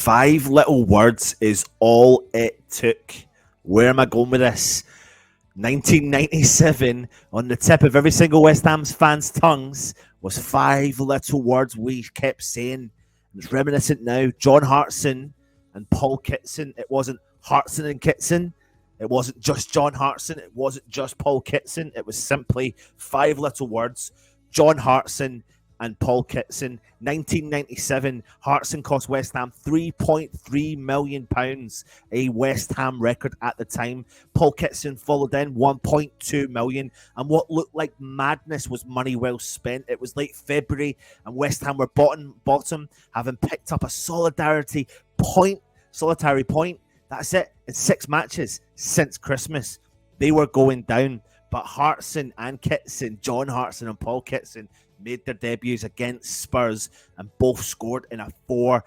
5 little words is all it took. Where am I going with this? 1997, on the tip of every single West Ham fan's tongues, was 5 little words we kept saying. It's reminiscent now. John Hartson and Paul Kitson. It wasn't Hartson and Kitson. It wasn't just John Hartson. It wasn't just Paul Kitson. It was simply 5 little words. John Hartson and Paul Kitson. 1997, Hartson cost West Ham £3.3 million, a West Ham record at the time. Paul Kitson followed in £1.2 million, and what looked like madness was money well spent. It was late February, and West Ham were bottom, having picked up a solitary point. That's it, in 6 matches since Christmas. They were going down, but Hartson and Kitson, John Hartson and Paul Kitson, made their debuts against Spurs and both scored in a 4-3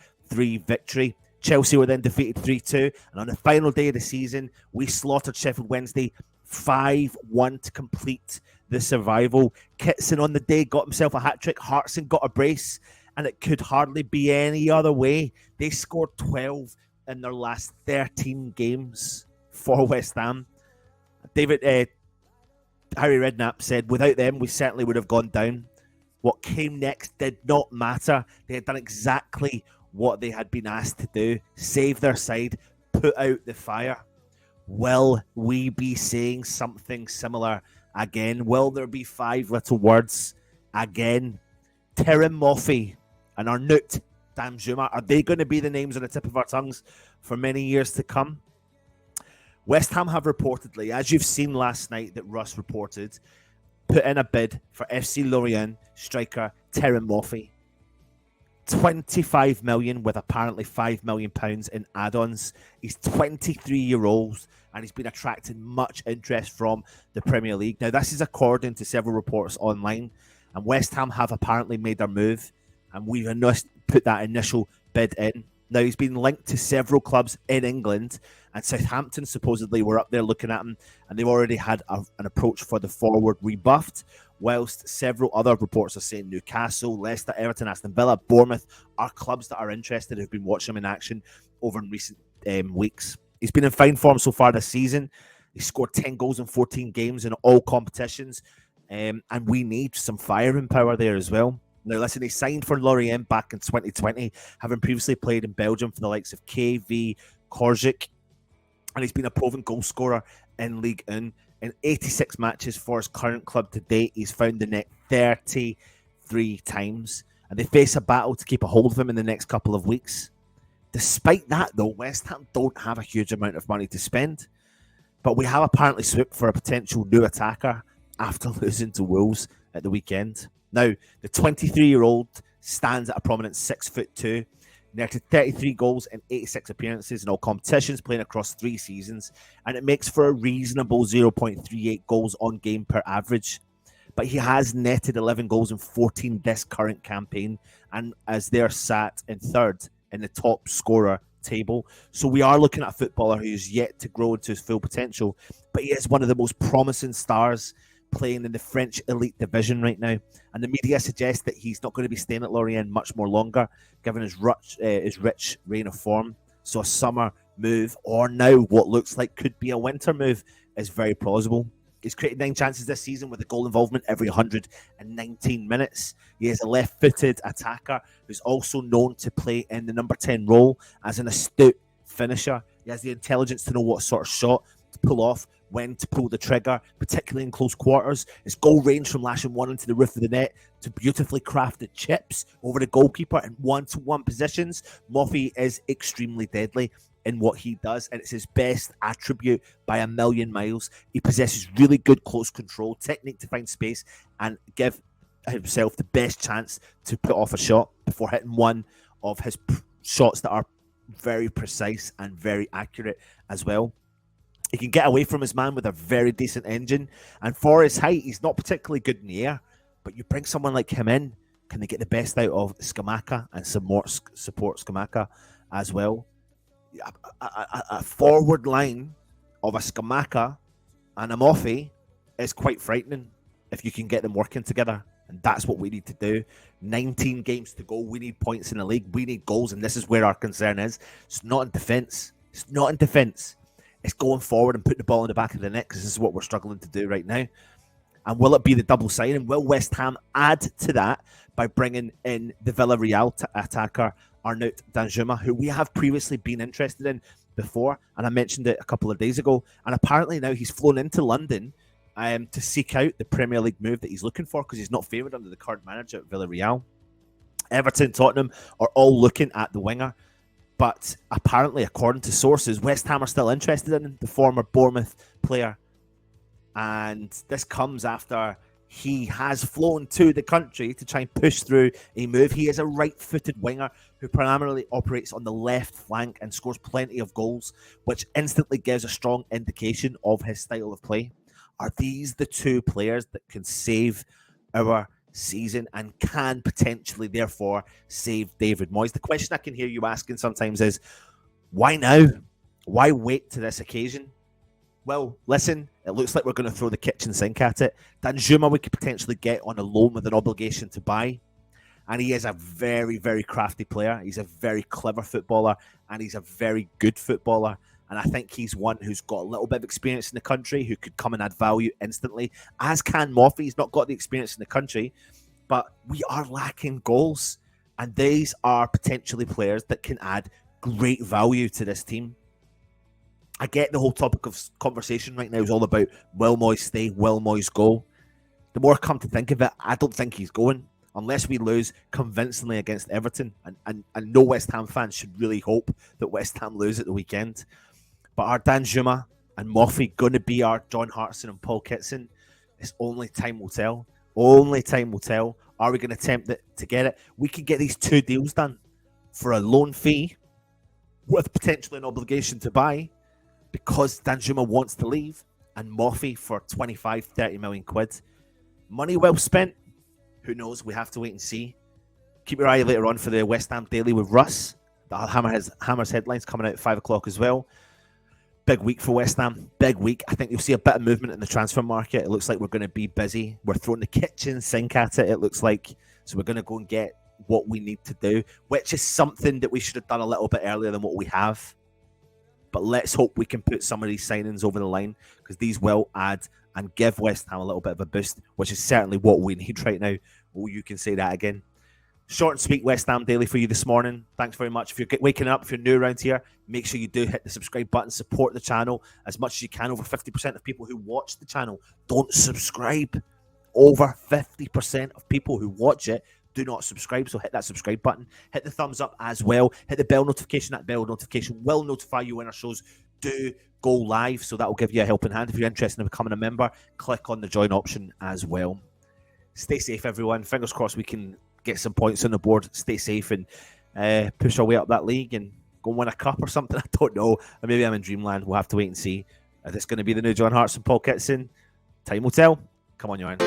victory. Chelsea were then defeated 3-2, and on the final day of the season, we slaughtered Sheffield Wednesday 5-1 to complete the survival. Kitson on the day got himself a hat-trick. Hartson got a brace, and it could hardly be any other way. They scored 12 in their last 13 games for West Ham. Harry Redknapp said, without them, we certainly would have gone down. What came next did not matter. They had done exactly what they had been asked to do. Save their side, put out the fire. Will we be saying something similar again? Will there be 5 little words again? Terem Moffi and Arnaut Danjuma, are they going to be the names on the tip of our tongues for many years to come? West Ham have reportedly, as you've seen last night that Russ reported, put in a bid for FC Lorient striker Terem Moffi. 25 million with apparently £5 million in add-ons. He's 23-year-old and he's been attracting much interest from the Premier League. Now, this is according to several reports online, and West Ham have apparently made their move, and we've put that initial bid in. Now, he's been linked to several clubs in England, and Southampton supposedly were up there looking at him, and they've already had an approach for the forward rebuffed, whilst several other reports are saying Newcastle, Leicester, Everton, Aston Villa, Bournemouth are clubs that are interested, who've been watching him in action over in recent weeks. He's been in fine form so far this season. He scored 10 goals in 14 games in all competitions, and we need some firing power there as well. Now, listen, he signed for Lorient back in 2020, having previously played in Belgium for the likes of KV Kortrijk, and he's been a proven goal scorer in Ligue 1. In 86 matches for his current club to date, he's found the net 33 times, and they face a battle to keep a hold of him in the next couple of weeks. Despite that, though, West Ham don't have a huge amount of money to spend, but we have apparently swooped for a potential new attacker after losing to Wolves at the weekend. Now, the 23-year-old stands at a prominent 6'2", netted 33 goals in 86 appearances in all competitions, playing across 3 seasons, and it makes for a reasonable 0.38 goals on game per average. But he has netted 11 goals in 14 this current campaign, and as they're sat in third in the top scorer table. So we are looking at a footballer who's yet to grow into his full potential, but he is one of the most promising stars playing in the French elite division right now, and the media suggests that he's not going to be staying at Lorient much more longer, given his rich reign of form. So a summer move, or now what looks like could be a winter move, is very plausible. He's created 9 chances this season with a goal involvement every 119 minutes. He is a left-footed attacker who's also known to play in the number 10 role as an astute finisher. He has the intelligence to know what sort of shot to pull off, when to pull the trigger, particularly in close quarters. His goal range from lashing one into the roof of the net to beautifully crafted chips over the goalkeeper in one-to-one positions. Moffi is extremely deadly in what he does, and it's his best attribute by a million miles. He possesses really good close control, technique to find space, and give himself the best chance to put off a shot before hitting one of his shots that are very precise and very accurate as well. He can get away from his man with a very decent engine, and for his height, he's not particularly good in the air, but you bring someone like him in, can they get the best out of Scamacca and some more support Scamacca as well? A forward line of a Scamacca and a Moffi is quite frightening if you can get them working together. And that's what we need to do. 19 games to go. We need points in the league. We need goals. And this is where our concern is. It's not in defence. It's not in defence. It's going forward and putting the ball in the back of the net, because this is what we're struggling to do right now. And will it be the double signing? Will West Ham add to that by bringing in the Villarreal attacker Arnaut Danjuma, who we have previously been interested in before, and I mentioned it a couple of days ago, and apparently now he's flown into London to seek out the Premier League move that he's looking for, because he's not favoured under the current manager at Villarreal. Everton, Tottenham are all looking at the winger, but apparently, according to sources, West Ham are still interested in the former Bournemouth player, and this comes after he has flown to the country to try and push through a move. He is a right-footed winger who primarily operates on the left flank and scores plenty of goals, which instantly gives a strong indication of his style of play. Are these the two players that can save our season and can potentially, therefore, save David Moyes? The question I can hear you asking sometimes is, why now? Why wait to this occasion? Well, listen, it looks like we're going to throw the kitchen sink at it. Danjuma we could potentially get on a loan with an obligation to buy. And he is a very, very crafty player. He's a very clever footballer, and he's a very good footballer. And I think he's one who's got a little bit of experience in the country, who could come and add value instantly, as can Moffi. He's not got the experience in the country, but we are lacking goals. And these are potentially players that can add great value to this team. I get the whole topic of conversation right now is all about, will Moyes stay, will Moyes go? The more I come to think of it, I don't think he's going, unless we lose convincingly against Everton. And no West Ham fans should really hope that West Ham lose at the weekend. But are Danjuma and Moffi going to be our John Hartson and Paul Kitson? It's only time will tell. Only time will tell. Are we going to attempt to get it? We could get these two deals done for a loan fee with potentially an obligation to buy, because Danjuma wants to leave, and Moffi for 25, 30 million quid. Money well spent. Who knows? We have to wait and see. Keep your eye later on for the West Ham Daily with Russ. The Hammer's headlines coming out at 5 o'clock as well. Big week for West Ham. Big week. I think you'll see a bit of movement in the transfer market. It looks like we're going to be busy. We're throwing the kitchen sink at it, it looks like. So we're going to go and get what we need to do, which is something that we should have done a little bit earlier than what we have. But let's hope we can put some of these signings over the line, because these will add and give West Ham a little bit of a boost, which is certainly what we need right now. Oh, you can say that again. Short and sweet West Ham Daily for you this morning. Thanks very much. If you're waking up, if you're new around here, make sure you do hit the subscribe button, support the channel as much as you can. Over 50% of people who watch the channel don't subscribe. Over 50% of people who watch it do not subscribe, so hit that subscribe button. Hit the thumbs up as well. Hit the bell notification. That bell notification will notify you when our shows do go live, so that will give you a helping hand. If you're interested in becoming a member, click on the join option as well. Stay safe, everyone. Fingers crossed we can get some points on the board. Stay safe and push our way up that league and go and win a cup or something. I don't know. Or maybe I'm in dreamland. We'll have to wait and see. If it's going to be the new John Hartson, Paul Kitson, time will tell. Come on, Yarn.